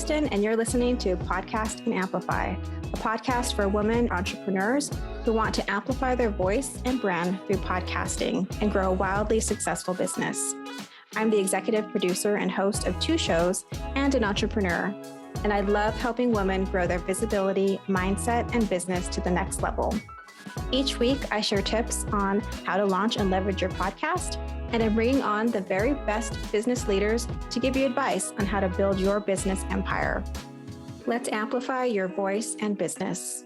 Kristen, and you're listening to Podcast and Amplify, a podcast for women entrepreneurs who want to amplify their voice and brand through podcasting and grow a wildly successful business. I'm the executive producer and host of 2 shows and an entrepreneur, and I love helping women grow their visibility, mindset, and business to the next level. Each week, I share tips on how to launch and leverage your podcast, and I'm bringing on the very best business leaders to give you advice on how to build your business empire. Let's amplify your voice and business.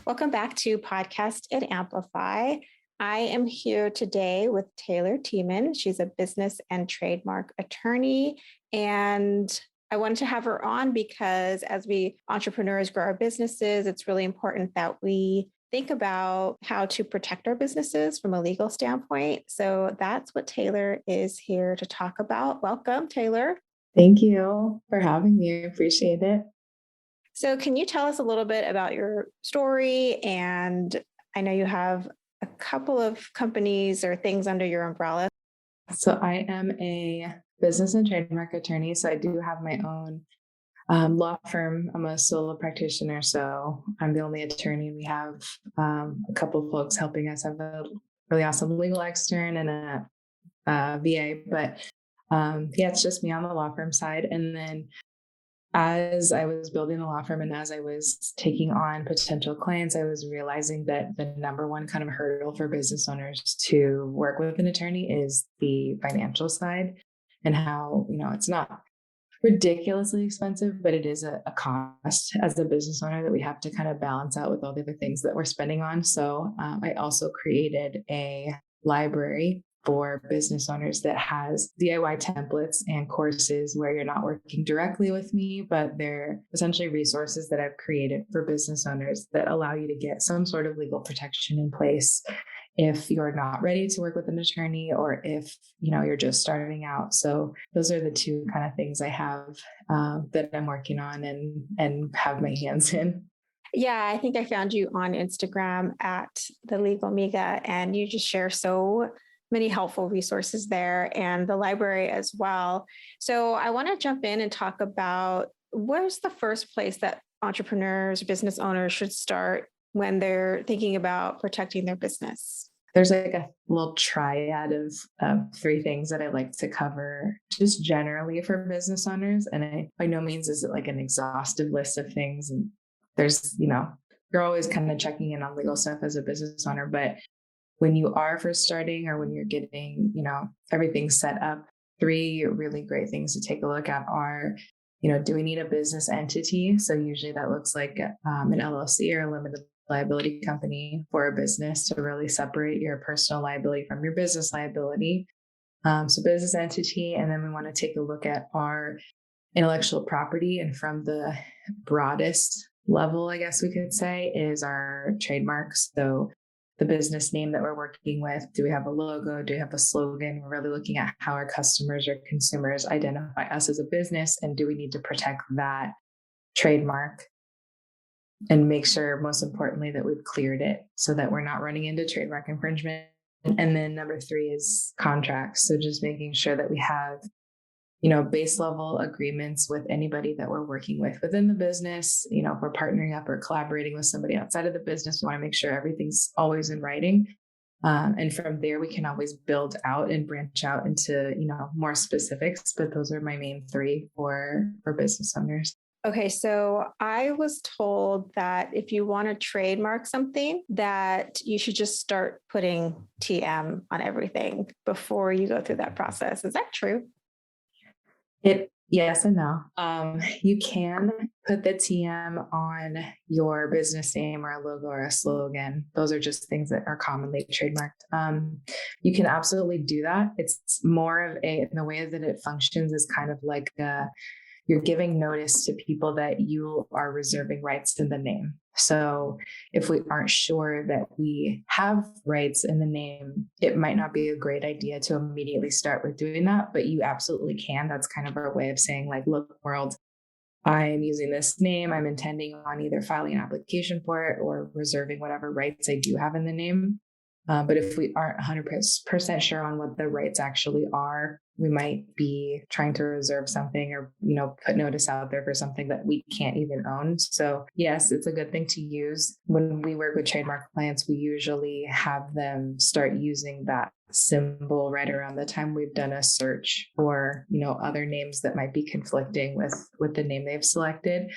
Welcome back to Podcast and Amplify. I am here today with Taylor Tieman. She's a business and trademark attorney, and I wanted to have her on because as we entrepreneurs grow our businesses, it's really important that we think about how to protect our businesses from a legal standpoint. So that's what Taylor is here to talk about. Welcome, Taylor. Thank you for having me. I appreciate it. So can you tell us a little bit about your story? And I know you have a couple of companies or things under your umbrella. So I am a business and trademark attorney. So I do have my own law firm. I'm a solo practitioner. So I'm the only attorney. We have a couple of folks helping us. I have a really awesome legal extern and a VA. But it's just me on the law firm side. And then as I was building the law firm and as I was taking on potential clients, I was realizing that the number one kind of hurdle for business owners to work with an attorney is the financial side and how, it's not ridiculously expensive, but it is a cost as a business owner that we have to kind of balance out with all the other things that we're spending on. So I also created a library for business owners that has DIY templates and courses where you're not working directly with me, but they're essentially resources that I've created for business owners that allow you to get some sort of legal protection in place if you're not ready to work with an attorney or if, you're just starting out. So those are the 2 kind of things I have that I'm working on and have my hands in. Yeah, I think I found you on Instagram at the Legal Miga, and you just share so many helpful resources there and the library as well. So I want to jump in and talk about where's the first place that entrepreneurs, business owners should start when they're ting about protecting their business. There's like a little triad of 3 things that I like to cover just generally for business owners. And I, by no means is it like an exhaustive list of things. And there's, you're always kind of checking in on legal stuff as a business owner, but when you are first starting or when you're getting, everything set up, 3 really great things to take a look at are, do we need a business entity? So usually that looks like an LLC or a limited liability company for a business to really separate your personal liability from your business liability. So business entity. And then we want to take a look at our intellectual property. And from the broadest level, I guess we could say, is our trademarks. So the business name that we're working with, do we have a logo? Do we have a slogan? We're really looking at how our customers or consumers identify us as a business, and do we need to protect that trademark and make sure, most importantly, that we've cleared it so that we're not running into trademark infringement. And then number 3 is contracts. So just making sure that we have base level agreements with anybody that we're working with within the business. If we're partnering up or collaborating with somebody outside of the business, we want to make sure everything's always in writing. And from there, we can always build out and branch out into, more specifics. But those are my main 3 for business owners. Okay, so I was told that if you want to trademark something, that you should just start putting TM on everything before you go through that process. Is that true? Yes and no. You can put the TM on your business name or a logo or a slogan. Those are just things that are commonly trademarked. You can absolutely do that. It's more of the way that it functions is kind of like you're giving notice to people that you are reserving rights in the name. So if we aren't sure that we have rights in the name, it might not be a great idea to immediately start with doing that, but you absolutely can. That's kind of our way of saying, like, look, world, I'm using this name. I'm intending on either filing an application for it or reserving whatever rights I do have in the name. But if we aren't 100% sure on what the rights actually are, we might be trying to reserve something or, put notice out there for something that we can't even own. So yes, it's a good thing to use. When we work with trademark clients, we usually have them start using that symbol right around the time we've done a search for, other names that might be conflicting with the name they've selected.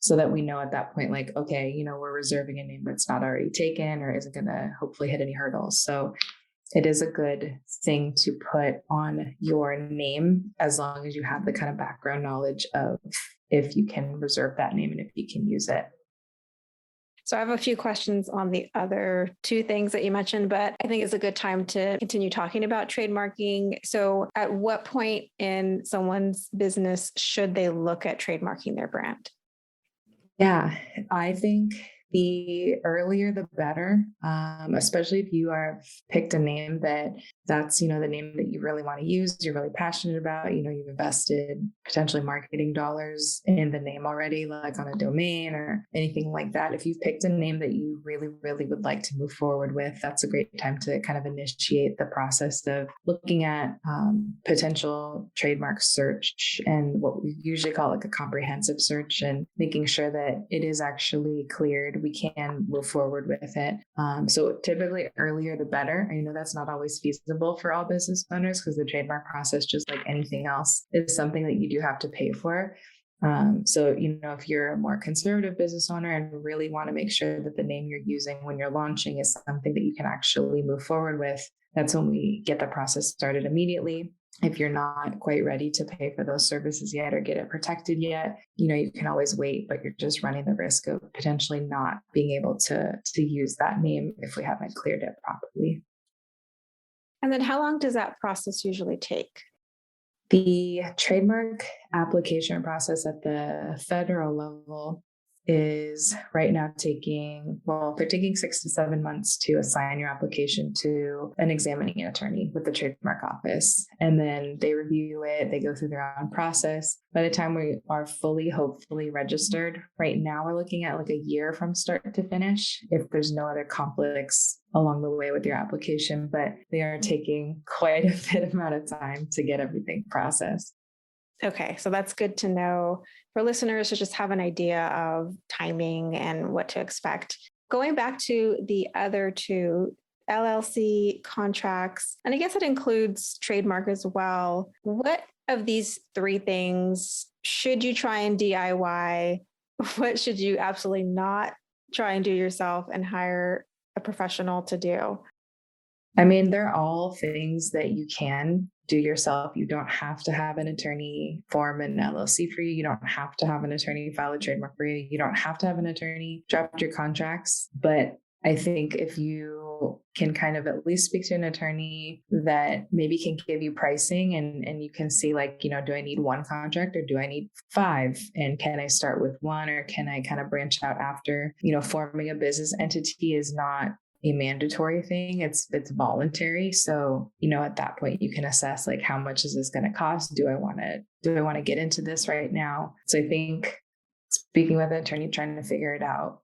So that we know at that point, like, okay, we're reserving a name that's not already taken or isn't going to hopefully hit any hurdles. So it is a good thing to put on your name as long as you have the kind of background knowledge of if you can reserve that name and if you can use it. So I have a few questions on the other two things that you mentioned, but I think it's a good time to continue talking about trademarking. So at what point in someone's business should they look at trademarking their brand? Yeah, I think the earlier the better, especially if you are picked a name that's the name that you really want to use, you're really passionate about, you've invested potentially marketing dollars in the name already, like on a domain or anything like that. If you've picked a name that you really, really would like to move forward with, that's a great time to kind of initiate the process of looking at potential trademark search and what we usually call like a comprehensive search, and making sure that it is actually cleared. We can move forward with it. So typically earlier the better. I know that's not always feasible for all business owners because the trademark process, just like anything else, is something that you do have to pay for. So, if you're a more conservative business owner and really want to make sure that the name you're using when you're launching is something that you can actually move forward with, that's when we get the process started immediately. If you're not quite ready to pay for those services yet or get it protected yet, you can always wait, but you're just running the risk of potentially not being able to use that name if we haven't cleared it properly. And then how long does that process usually take? The trademark application process at the federal level is right now they're taking 6 to 7 months to assign your application to an examining attorney with the trademark office. And then they review it, they go through their own process. By the time we are hopefully registered, right now we're looking at like a year from start to finish, if there's no other conflicts along the way with your application, but they are taking quite a bit amount of time to get everything processed. Okay, so that's good to know for listeners to just have an idea of timing and what to expect. Going back to the other two, LLC contracts, and I guess it includes trademark as well. What of these three things should you try and DIY? What should you absolutely not try and do yourself and hire a professional to do? I mean, they're all things that you can do yourself. You don't have to have an attorney form an LLC for you. You don't have to have an attorney file a trademark for you. You don't have to have an attorney draft your contracts. But I think if you can kind of at least speak to an attorney that maybe can give you pricing and you can see like, do I need one contract or do I need 5? And can I start with one or can I kind of branch out after? Forming a business entity is not a mandatory thing. It's voluntary. So, at that point you can assess like, how much is this going to cost? Do I want to get into this right now? So I think speaking with an attorney, trying to figure it out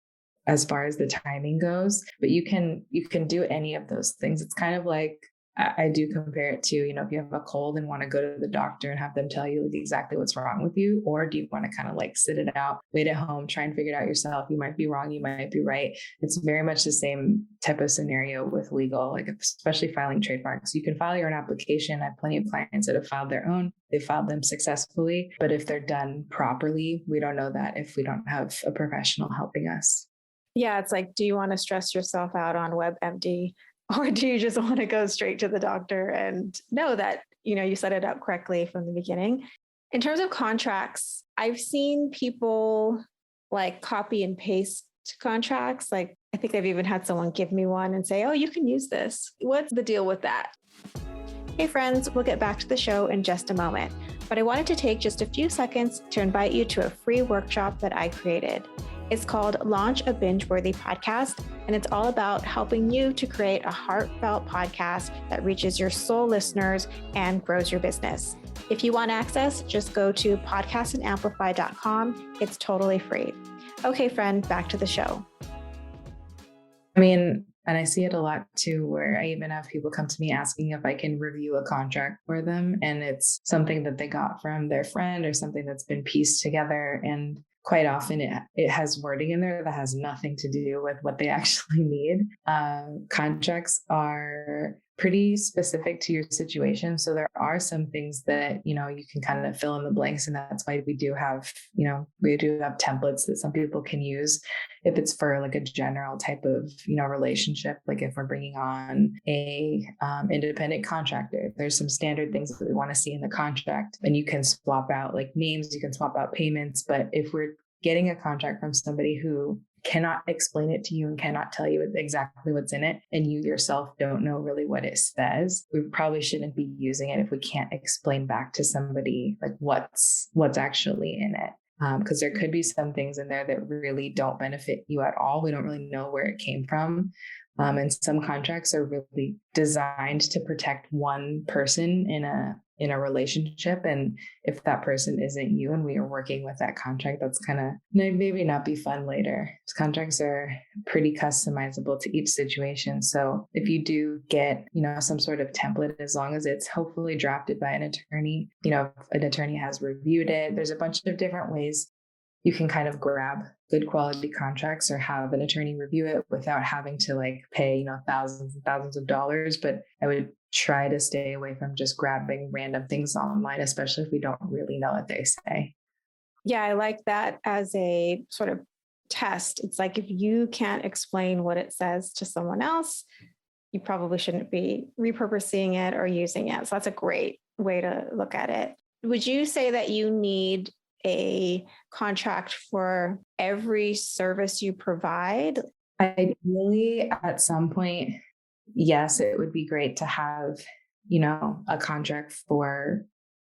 as far as the timing goes, but you can do any of those things. It's kind of like, I do compare it to, if you have a cold and want to go to the doctor and have them tell you like exactly what's wrong with you, or do you want to kind of like sit it out, wait at home, try and figure it out yourself? You might be wrong, you might be right. It's very much the same type of scenario with legal, like especially filing trademarks. You can file your own application. I have plenty of clients that have filed their own. They filed them successfully, but if they're done properly, we don't know that if we don't have a professional helping us. Yeah, it's like, do you want to stress yourself out on WebMD? Or do you just want to go straight to the doctor and know that, you set it up correctly from the beginning? In terms of contracts, I've seen people like copy and paste contracts. Like, I think they've even had someone give me one and say, oh, you can use this. What's the deal with that? Hey friends, we'll get back to the show in just a moment, but I wanted to take just a few seconds to invite you to a free workshop that I created. It's called Launch a Binge-Worthy Podcast, and it's all about helping you to create a heartfelt podcast that reaches your soul listeners and grows your business. If you want access, just go to podcastandamplify.com. It's totally free. Okay, friend, back to the show. I mean, And I see it a lot too, where I even have people come to me asking if I can review a contract for them. And it's something that they got from their friend or something that's been pieced together. And quite often it has wording in there that has nothing to do with what they actually need. Contracts are pretty specific to your situation. So there are some things that, you can kind of fill in the blanks. And that's why we do have templates that some people can use if it's for like a general type of, relationship. Like if we're bringing on a independent contractor, there's some standard things that we want to see in the contract, and you can swap out like names, you can swap out payments. But if we're getting a contract from somebody who cannot explain it to you and cannot tell you exactly what's in it, and you yourself don't know really what it says, we probably shouldn't be using it if we can't explain back to somebody like what's actually in it. Because there could be some things in there that really don't benefit you at all. We don't really know where it came from. And some contracts are really designed to protect one person in a relationship. And if that person isn't you and we are working with that contract, that's kind of maybe not be fun later. Contracts are pretty customizable to each situation. So if you do get, some sort of template, as long as it's hopefully drafted by an attorney, if an attorney has reviewed it, there's a bunch of different ways you can kind of grab good quality contracts or have an attorney review it without having to like pay, thousands and thousands of dollars. But I would try to stay away from just grabbing random things online, especially if we don't really know what they say. Yeah, I like that as a sort of test. It's like if you can't explain what it says to someone else, you probably shouldn't be repurposing it or using it. So that's a great way to look at it. Would you say that you need a contract for every service you provide? Ideally, at some point, yes, it would be great to have, a contract for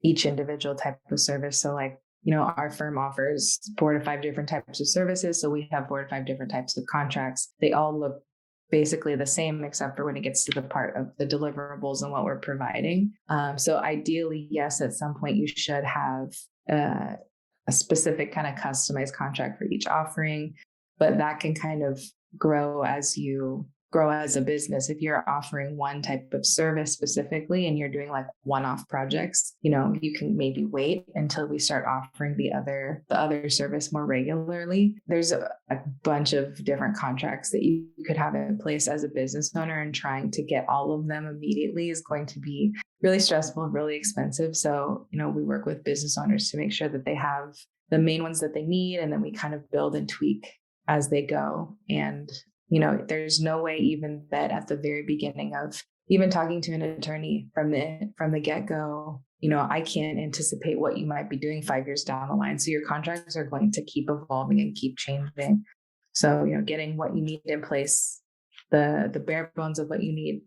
each individual type of service. So like, our firm offers 4 to 5 different types of services. So we have 4 to 5 different types of contracts. They all look basically the same, except for when it gets to the part of the deliverables and what we're providing. So ideally, yes, at some point you should have a specific kind of customized contract for each offering, but that can kind of grow as you grow as a business. If you're offering one type of service specifically and you're doing like one-off projects, you can maybe wait until we start offering the other service more regularly. There's a bunch of different contracts that you could have in place as a business owner, and trying to get all of them immediately is going to be really stressful, really expensive. So, we work with business owners to make sure that they have the main ones that they need, and then we kind of build and tweak as they go. And there's no way even that at the very beginning of even talking to an attorney from the get-go, I can't anticipate what you might be doing 5 years down the line. So your contracts are going to keep evolving and keep changing. So, getting what you need in place, the bare bones of what you need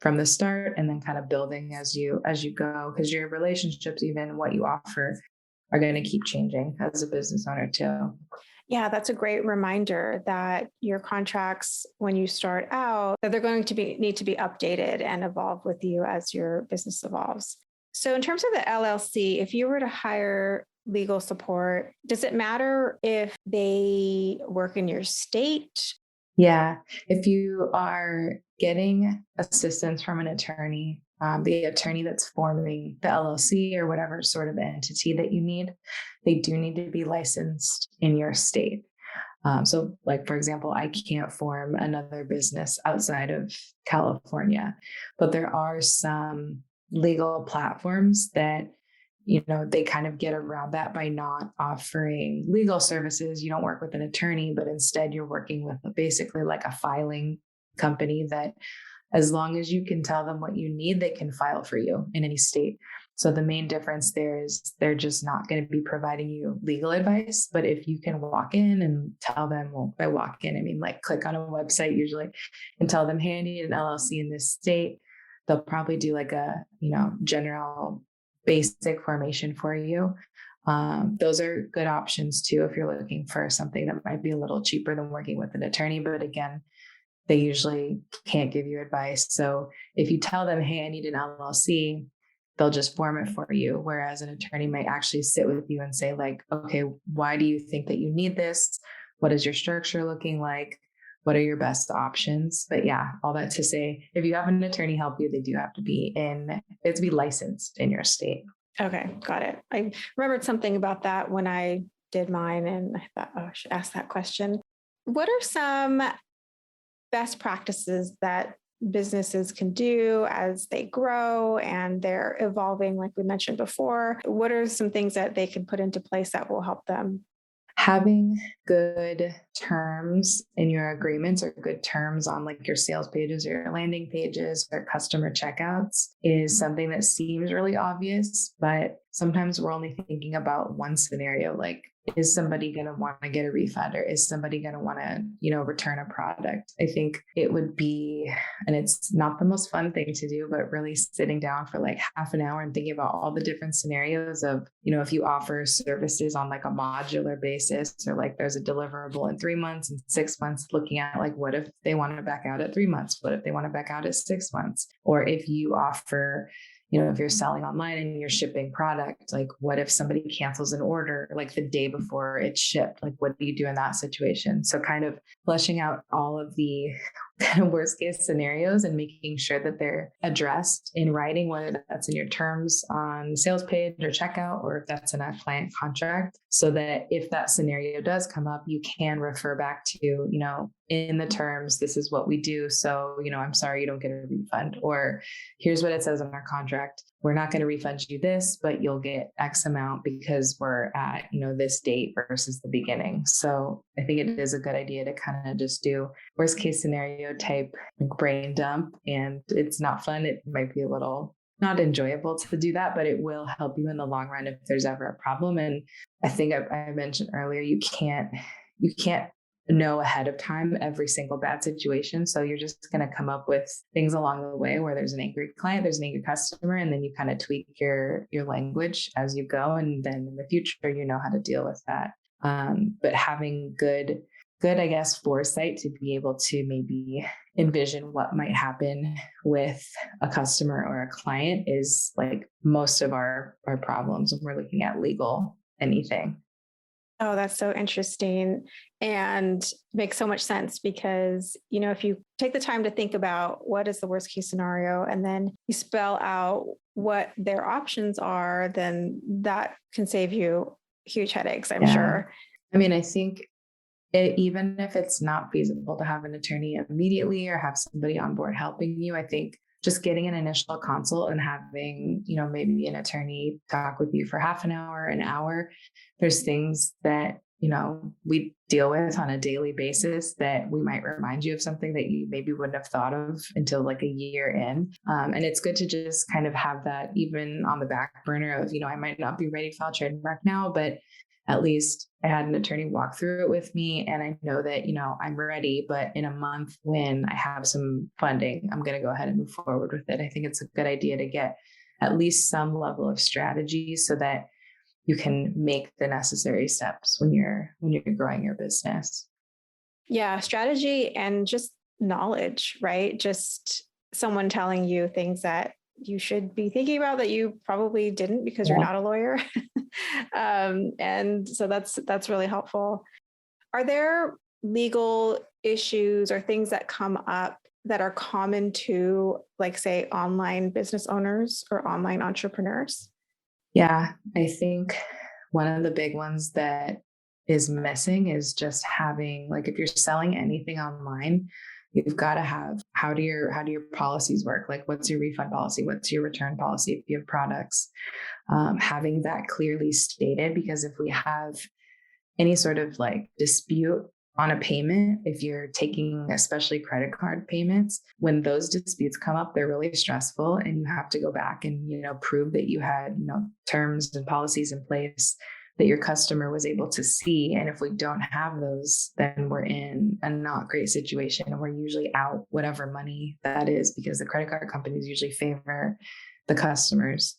from the start, and then kind of building as you go, because your relationships, even what you offer, are going to keep changing as a business owner too. Yeah, that's a great reminder that your contracts, when you start out, that they're going to need to be updated and evolve with you as your business evolves. So in terms of the LLC, if you were to hire legal support, does it matter if they work in your state? Yeah, if you are getting assistance from an attorney, the attorney that's forming the LLC or whatever sort of entity that you need, they do need to be licensed in your state. So like, for example, I can't form another business outside of California, but there are some legal platforms that, they kind of get around that by not offering legal services. You don't work with an attorney, but instead you're working with basically like a filing company that, as long as you can tell them what you need, they can file for you in any state. So the main difference there is they're just not going to be providing you legal advice. But if you can walk in and tell them, well, by walk in, I mean like click on a website usually and tell them, hey, I need an LLC in this state, they'll probably do like a, general basic formation for you. Those are good options too, if you're looking for something that might be a little cheaper than working with an attorney. But again, they usually can't give you advice. So if you tell them, hey, I need an LLC, they'll just form it for you. Whereas an attorney might actually sit with you and say like, okay, why do you think that you need this? What is your structure looking like? what are your best options? But yeah, all that to say, if you have an attorney help you, they do have to be licensed in your state. Okay, got it. I remembered something about that when I did mine, and I thought, oh, I should ask that question. What are some best practices that businesses can do as they grow and they're evolving, like we mentioned before? What are some things that they can put into place that will help them? Having good terms in your agreements or good terms on like your sales pages, or your landing pages, or customer checkouts is something that seems really obvious, but sometimes we're only thinking about one scenario. Like, is somebody going to want to get a refund, or is somebody going to want to, return a product? I think it would be, and it's not the most fun thing to do, but really sitting down for like half an hour and thinking about all the different scenarios of, if you offer services on like a modular basis, or like there's a deliverable in 3 months and 6 months, looking at like, what if they want to back out at 3 months? What if they want to back out at 6 months? Or if you offer, if you're selling online and you're shipping product, like what if somebody cancels an order like the day before it's shipped? Like, what do you do in that situation? So kind of fleshing out all of the kind of worst case scenarios and making sure that they're addressed in writing, whether that's in your terms on sales page or checkout, or if that's in a client contract, so that if that scenario does come up, you can refer back to, in the terms, this is what we do. So, I'm sorry you don't get a refund, or here's what it says in our contract. We're not going to refund you this, but you'll get X amount because we're at, this date versus the beginning. So I think it is a good idea to kind of just do worst case scenario type brain dump. And it's not fun. It might be a little not enjoyable to do that, but it will help you in the long run if there's ever a problem. And I think I mentioned earlier, you can't know ahead of time every single bad situation. So you're just going to come up with things along the way where there's an angry client, there's an angry customer, and then you kind of tweak your language as you go. And then in the future, you know how to deal with that. But having good, I guess, foresight to be able to maybe envision what might happen with a customer or a client is like most of our problems when we're looking at legal anything. Oh, that's so interesting and makes so much sense because, if you take the time to think about what is the worst case scenario and then you spell out what their options are, then that can save you huge headaches, I'm sure. I mean, I think even if it's not feasible to have an attorney immediately or have somebody on board helping you, I think just getting an initial consult and having, maybe an attorney talk with you for half an hour, there's things that, we deal with on a daily basis that we might remind you of something that you maybe wouldn't have thought of until like a year in. And it's good to just kind of have that even on the back burner of, I might not be ready to file trademark now, but at least I had an attorney walk through it with me. And I know that, I'm ready, but in a month when I have some funding, I'm going to go ahead and move forward with it. I think it's a good idea to get at least some level of strategy so that you can make the necessary steps when you're growing your business. Yeah, strategy and just knowledge, right? Just someone telling you things that you should be thinking about that you probably didn't because you're not a lawyer. And so that's really helpful. Are there legal issues or things that come up that are common to, like, say, online business owners or online entrepreneurs? Yeah, I think one of the big ones that is missing is just having, like, if you're selling anything online, you've got to have, how do your policies work? Like, what's your refund policy? What's your return policy if you have products? Having that clearly stated, because if we have any sort of like dispute on a payment, if you're taking especially credit card payments, when those disputes come up, they're really stressful and you have to go back and, prove that you had, terms and policies in place that your customer was able to see. And if we don't have those, then we're in a not great situation and we're usually out whatever money that is, because the credit card companies usually favor the customers.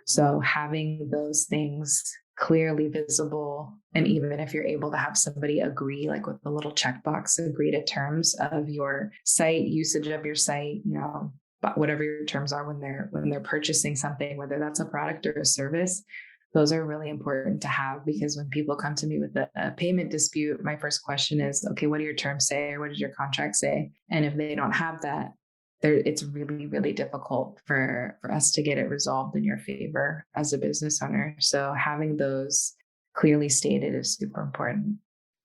So having those things clearly visible, and even if you're able to have somebody agree, like with the little checkbox, agree to terms of your site, usage of your site, but whatever your terms are when they're purchasing something, whether that's a product or a service, those are really important to have, because when people come to me with a payment dispute, my first question is, okay, what do your terms say? Or what does your contract say? And if they don't have that, it's really, really difficult for us to get it resolved in your favor as a business owner. So having those clearly stated is super important.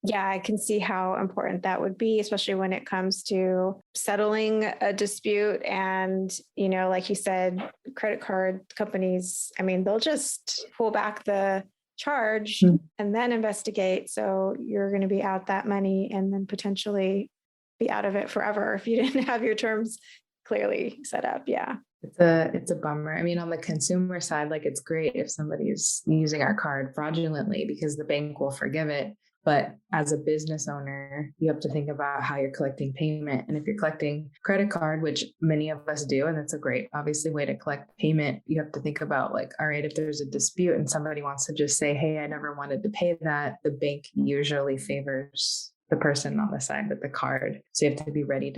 Yeah, I can see how important that would be, especially when it comes to settling a dispute. And, like you said, credit card companies, they'll just pull back the charge and then investigate. So you're going to be out that money and then potentially be out of it forever if you didn't have your terms clearly set up. Yeah. It's a bummer. On the consumer side, it's great if somebody's using our card fraudulently because the bank will forgive it. But as a business owner, you have to think about how you're collecting payment. And if you're collecting credit card, which many of us do, and that's a great, obviously, way to collect payment, you have to think about all right, if there's a dispute and somebody wants to just say, hey, I never wanted to pay that, the bank usually favors the person on the side with the card. So you have to be ready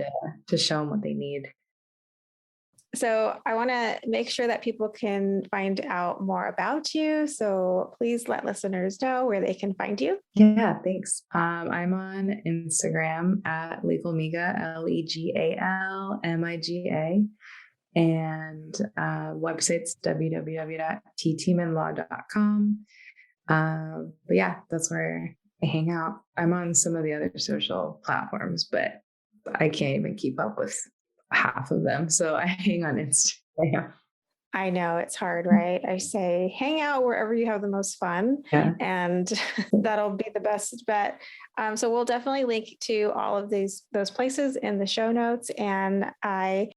to show them what they need. So I want to make sure that people can find out more about you. So please let listeners know where they can find you. Yeah, thanks. I'm on Instagram at legalmiga, LEGALMIGA, and website's www.tiemanlaw.com. But yeah, that's where I hang out. I'm on some of the other social platforms, but I can't even keep up with half of them. So I hang on Instagram. I know it's hard, right? I say hang out wherever you have the most fun, and that'll be the best bet. So we'll definitely link to all of those places in the show notes. And I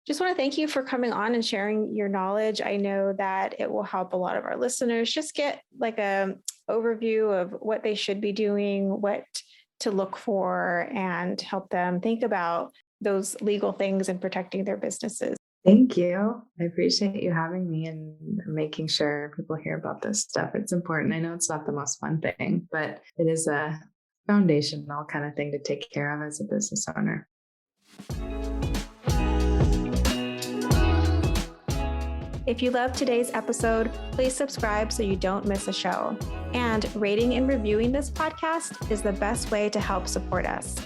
just want to thank you for coming on and sharing your knowledge. I know that it will help a lot of our listeners just get a overview of what they should be doing, what to look for, and help them think about those legal things and protecting their businesses. Thank you. I appreciate you having me and making sure people hear about this stuff. It's important. I know it's not the most fun thing, but it is a foundational kind of thing to take care of as a business owner. If you loved today's episode, please subscribe so you don't miss a show. And rating and reviewing this podcast is the best way to help support us.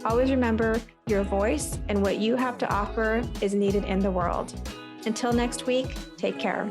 Always remember, your voice and what you have to offer is needed in the world. Until next week, take care.